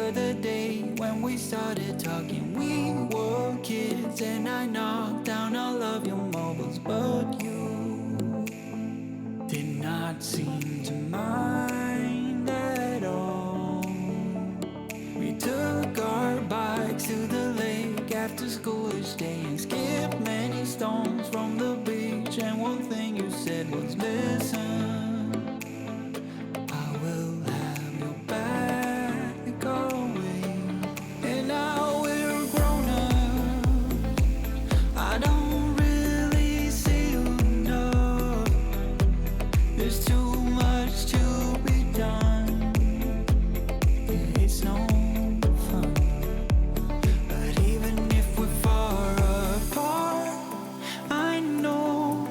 other day when we started talking. We were kids and I knocked down all of your marbles, but you did not seem to mind at all. We took our bikes to the lake after school each day and skipped many stones from the beach. And one thing you said was, listen, I will have your back always. And now we're grown up, I don't really see you enough. There's too much to be done, it's no fun. But even if we're far apart, I know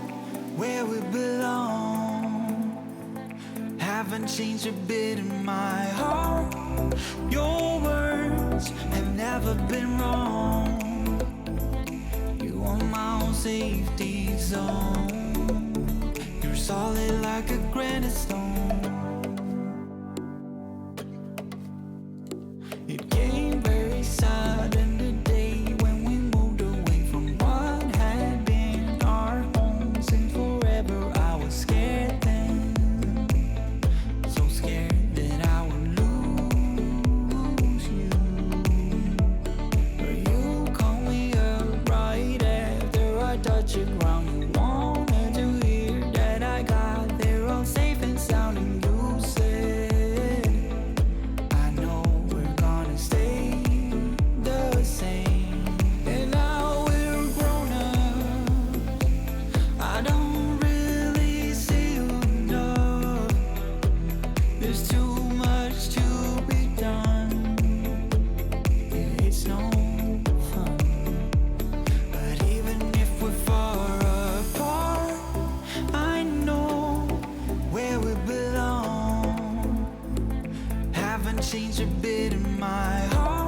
where we belong. Haven't changed a bit in my heart. Your words have never been wrong. You are my own safety zone. You're solid like a granite stone. It came very sudden today when we moved away from what had been our home since forever. I was scared then, so scared that I would lose you. But you called me up right after I touched the ground. You wanted to hear that I got there all safe and sound, and you said, I know we're gonna stay the same. And now we're grown up, I don't really see you enough. There's too much to be done, it's no fun. But even if we're far apart, I know where we belong. Haven't changed a bit in my heart.